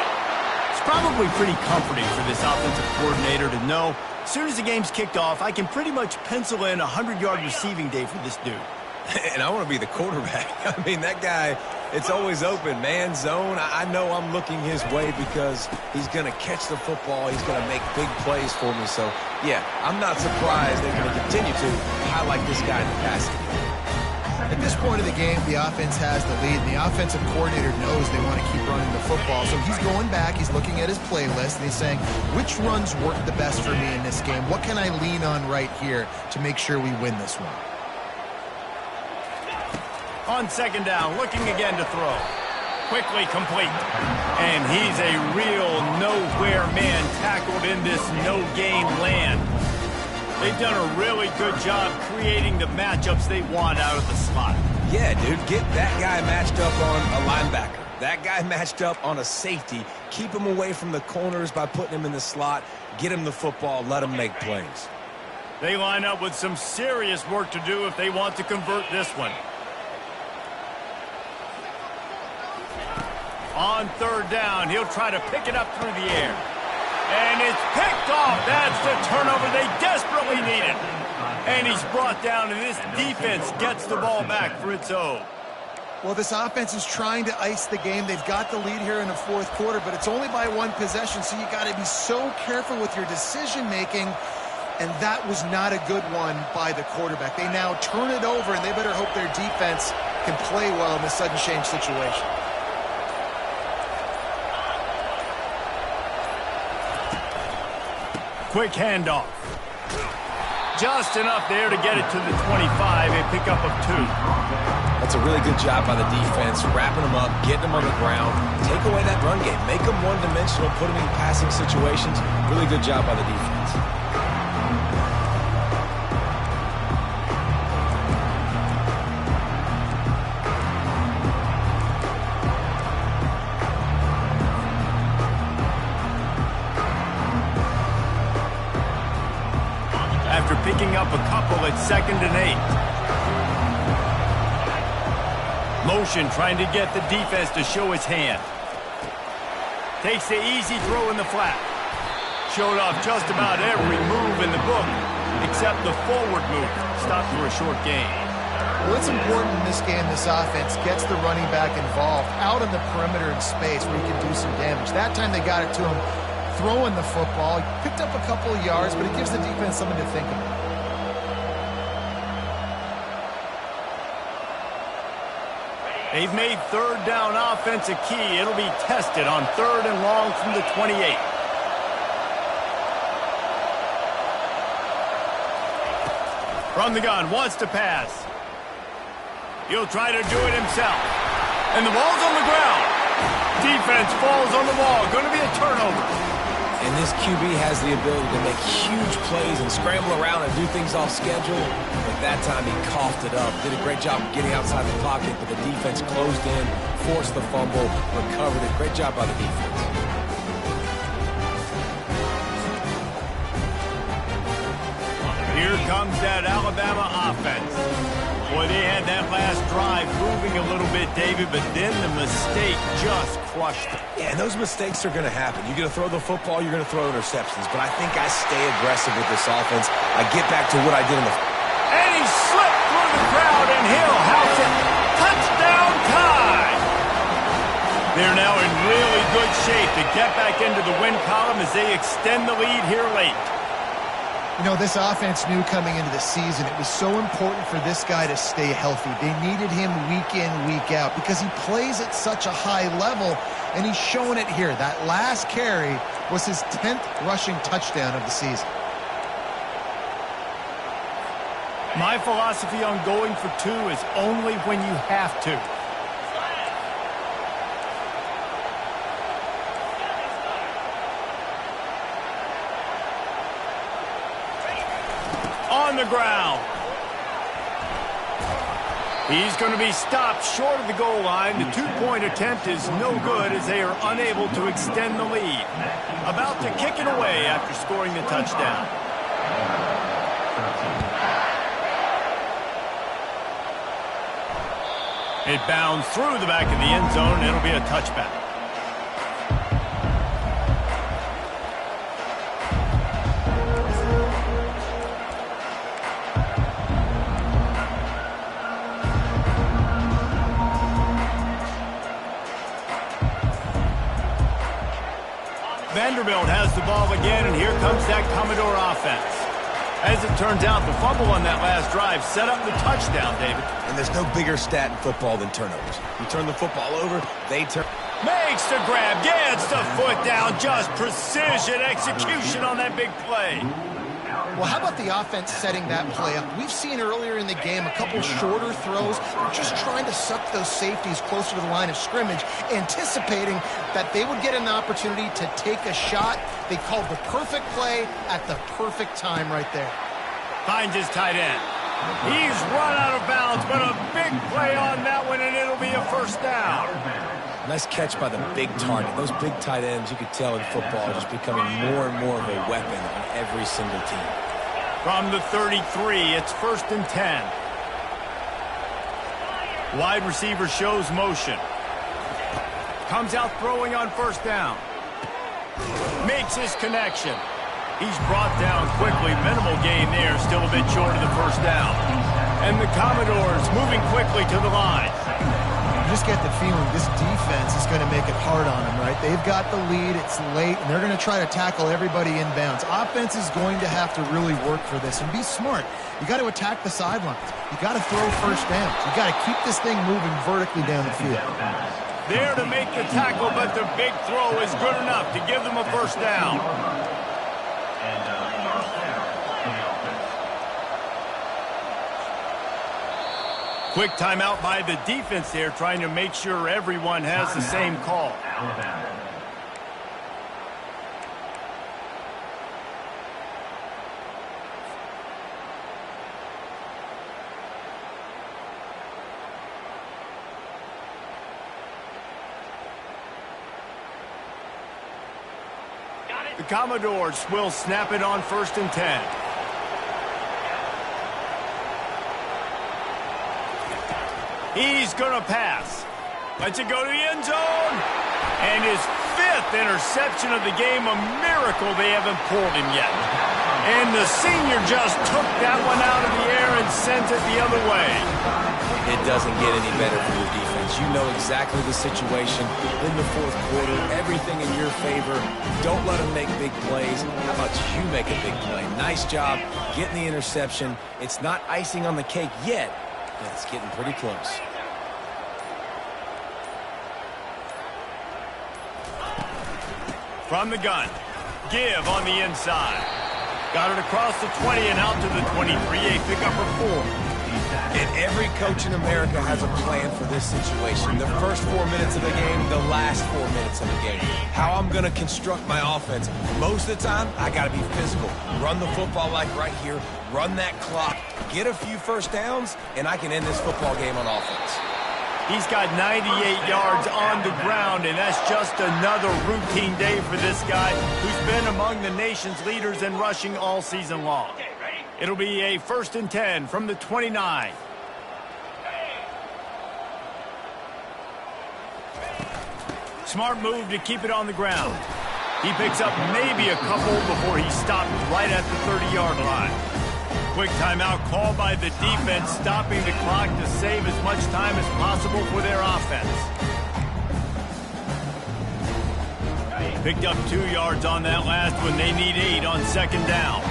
It's probably pretty comforting for this offensive coordinator to know as soon as the game's kicked off, I can pretty much pencil in a 100-yard receiving day for this dude. And I want to be the quarterback. I mean, that guy, it's always open. Man zone, I know I'm looking his way because he's going to catch the football. He's going to make big plays for me. So, yeah, I'm not surprised they're going to continue to highlight this guy in the passing game. At this point of the game, the offense has the lead, and the offensive coordinator knows they want to keep running the football. So he's going back, he's looking at his playlist, and he's saying, which runs work the best for me in this game? What can I lean on right here to make sure we win this one? On 2nd down, looking again to throw. Quickly complete. And he's a real nowhere man tackled in this no-gain land. They've done a really good job creating the matchups they want out of the slot. Yeah, dude, get that guy matched up on a linebacker. That guy matched up on a safety. Keep him away from the corners by putting him in the slot. Get him the football. Let him make plays. They line up with some serious work to do if they want to convert this one. On 3rd down, he'll try to pick it up through the air. And it's picked off. That's the turnover they desperately needed. And he's brought down, and this defense gets the ball back for its own. Well, this offense is trying to ice the game. They've got the lead here in the fourth quarter, but it's only by 1 possession, so you got to be so careful with your decision-making, and that was not a good one by the quarterback. They now turn it over, and they better hope their defense can play well in this sudden change situation. Quick handoff. Just enough there to get it to the 25, a pickup of 2. That's a really good job by the defense, wrapping them up, getting them on the ground, take away that run game, make them one-dimensional, put them in passing situations. Really good job by the defense. 2nd and 8. Motion trying to get the defense to show his hand. Takes the easy throw in the flat. Showed off just about every move in the book, except the forward move. Stopped for a short gain. Well, it's important in this game, this offense gets the running back involved out on the perimeter in space where he can do some damage. That time they got it to him throwing the football. He picked up a couple of yards, but it gives the defense something to think about. They've made 3rd down offense a key. It'll be tested on 3rd and long from the 28. From the gun, wants to pass. He'll try to do it himself. And the ball's on the ground. Defense falls on the ball. Going to be a turnover. And this QB has the ability to make huge plays and scramble around and do things off schedule. But that time he coughed it up. Did a great job of getting outside the pocket, but the defense closed in, forced the fumble, recovered it. Great job by the defense. Here comes that Alabama offense. Boy, they had that last drive moving a little bit, David, but then the mistake just crushed them. Yeah, and those mistakes are going to happen. You're going to throw the football, you're going to throw interceptions. But I think I stay aggressive with this offense. I get back to what I did in the... And he slipped through the crowd, and Hill house it. Touchdown tie! They're now in really good shape to get back into the win column as they extend the lead here late. You know, this offense knew coming into the season it was so important for this guy to stay healthy. They needed him week in, week out because he plays at such a high level, and he's showing it here. That last carry was his 10th rushing touchdown of the season. My philosophy on going for 2 is only when you have to. On the ground. He's going to be stopped short of the goal line. The 2-point attempt is no good as they are unable to extend the lead. About to kick it away after scoring the touchdown. It bounds through the back of the end zone. It'll be a touchback. Vanderbilt has the ball again, and here comes that Commodore offense. As it turns out, the fumble on that last drive set up the touchdown, David. And there's no bigger stat in football than turnovers. You turn the football over, they turn... Makes the grab, gets the foot down, just precision execution on that big play. Well, how about the offense setting that play up? We've seen earlier in the game a couple shorter throws. They're just trying to suck those safeties closer to the line of scrimmage, anticipating that they would get an opportunity to take a shot. They called the perfect play at the perfect time right there. Finds his tight end. He's run out of bounds, but a big play on that one, and it'll be a first down. Nice catch by the big target. Those big tight ends, you could tell in football, are just becoming more and more of a weapon on every single team. From the 33, it's 1st and 10. Wide receiver shows motion. Comes out throwing on 1st down. Makes his connection. He's brought down quickly. Minimal gain there. Still a bit short of the 1st down. And the Commodores moving quickly to the line. You just get the feeling this defense is going to make it hard on them, right? They've got the lead, it's late, and they're going to try to tackle everybody inbounds. Offense is going to have to really work for this and be smart. You got to attack the sidelines. You got to throw 1st downs. You got to keep this thing moving vertically down the field. There to make the tackle, but the big throw is good enough to give them a 1st down. Quick timeout by the defense there, trying to make sure everyone has the same call. The Commodores will snap it on 1st and 10. He's going to pass. Lets it go to the end zone. And his 5th interception of the game, a miracle they haven't pulled him yet. And the senior just took that one out of the air and sent it the other way. It doesn't get any better for your defense. You know exactly the situation in the 4th quarter. Everything in your favor. Don't let them make big plays. How about you make a big play? Nice job getting the interception. It's not icing on the cake yet, but it's getting pretty close. From the gun. Give on the inside. Got it across the 20 and out to the 23. A pickup for 4. And every coach in America has a plan for this situation. The first 4 minutes of the game, the last 4 minutes of the game. How I'm going to construct my offense. Most of the time, I got to be physical. Run the football like right here. Run that clock. Get a few first downs, and I can end this football game on offense. He's got 98 yards on the ground, and that's just another routine day for this guy who's been among the nation's leaders in rushing all season long. It'll be a 1st and 10 from the 29. Smart move to keep it on the ground. He picks up maybe a couple before he stopped right at the 30-yard line. Quick timeout called by the defense, stopping the clock to save as much time as possible for their offense. Picked up 2 yards on that last one. They need 8 on 2nd down.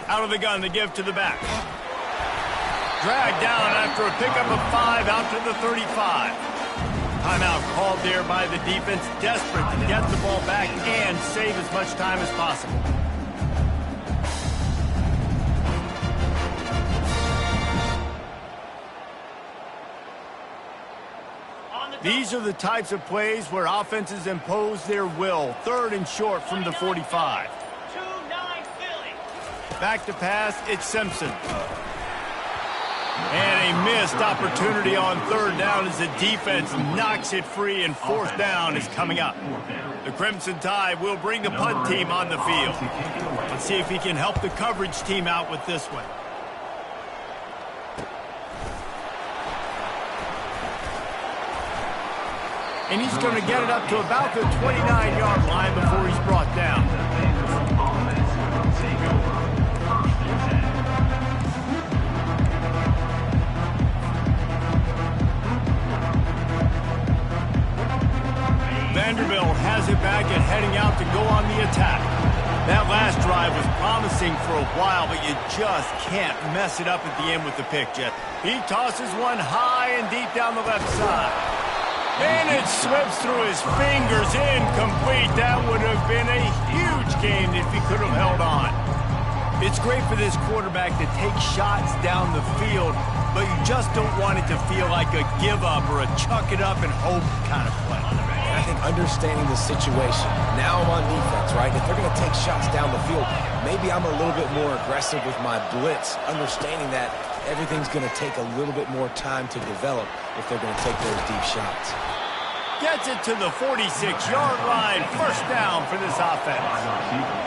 Out of the gun, the give to the back. Dragged down after a pickup of 5 out to the 35. Timeout called there by the defense, desperate to get the ball back and save as much time as possible. These are the types of plays where offenses impose their will. 3rd and short from the 45. Back to pass, it's Simpson. And a missed opportunity on 3rd down as the defense knocks it free, and 4th down is coming up. The Crimson Tide will bring the punt team on the field. Let's see if he can help the coverage team out with this one. And he's going to get it up to about the 29-yard line before he's brought down. Vanderbilt has it back and heading out to go on the attack. That last drive was promising for a while, but you just can't mess it up at the end with the pick, Jeff. He tosses one high and deep down the left side. And it slips through his fingers, incomplete. That would have been a huge gain if he could have held on. It's great for this quarterback to take shots down the field, but you just don't want it to feel like a give-up or a chuck-it-up and hope kind of play. And I think understanding the situation, now I'm on defense, right? If they're going to take shots down the field, maybe I'm a little bit more aggressive with my blitz, understanding that everything's going to take a little bit more time to develop if they're going to take those deep shots. Gets it to the 46-yard line. 1st down for this offense.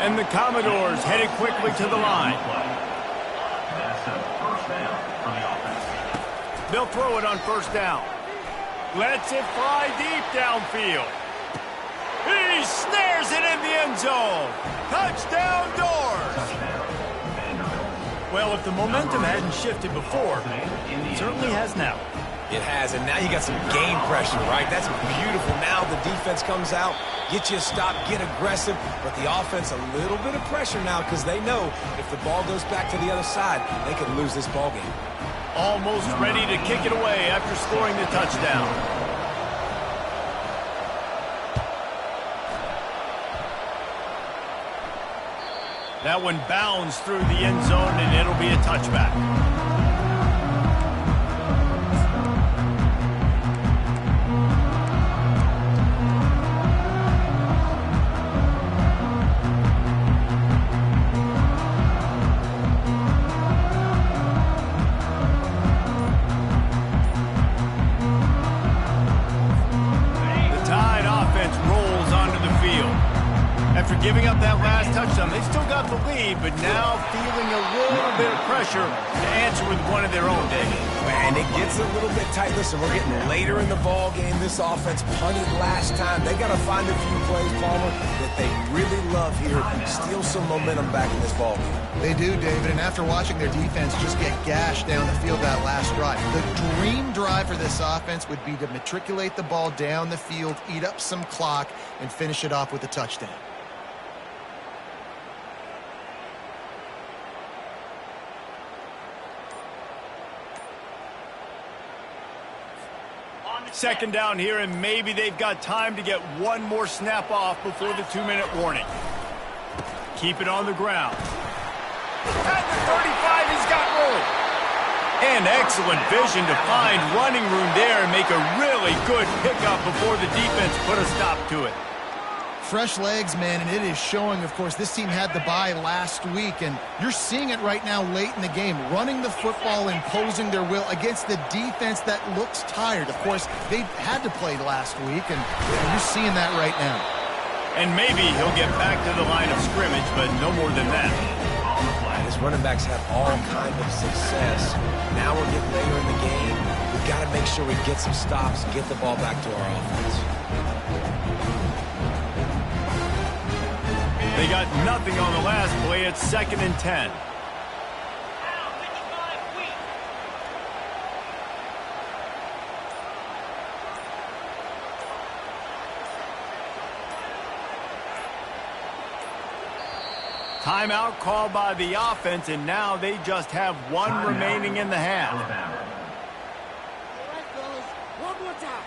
And the Commodores headed quickly to the line. They'll throw it on 1st down. Lets it fly deep downfield. He snares it in the end zone. Touchdown Doors. Well, if the momentum hadn't shifted before, it certainly has now. It has, and now you got some game pressure, right? That's beautiful. Now the defense comes out, get you a stop, get aggressive, but the offense a little bit of pressure now because they know if the ball goes back to the other side, they could lose this ball game. Almost ready to kick it away after scoring the touchdown. That one bounds through the end zone, and it'll be a touchback. Giving up that last touchdown. They've still got the lead, but now feeling a little bit of pressure to answer with one of their own, David. And it gets a little bit tight. Listen, we're getting later in the ball game. This offense punted last time. They got to find a few plays, Palmer, that they really love here. Steal some momentum back in this ball game. They do, David, and after watching their defense just get gashed down the field that last drive, the dream drive for this offense would be to matriculate the ball down the field, eat up some clock, and finish it off with a touchdown. Second down here, and maybe they've got time to get one more snap off before the 2-minute warning. Keep it on the ground. At the 35, he's got room. And excellent vision to find running room there and make a really good pickup before the defense put a stop to it. Fresh legs, man, and it is showing. Of course, this team had the bye last week, and you're seeing it right now late in the game, running the football, imposing their will against the defense that looks tired. Of course, they had to play last week, and you're seeing that right now. And maybe he'll get back to the line of scrimmage, but no more than that. His running backs have all kinds of success. Now we're getting later in the game. We've got to make sure we get some stops and get the ball back to our offense. They got nothing on the last play. It's 2nd and 10. Timeout called by the offense, and now they just have one remaining in the half. All right, fellas, one more time.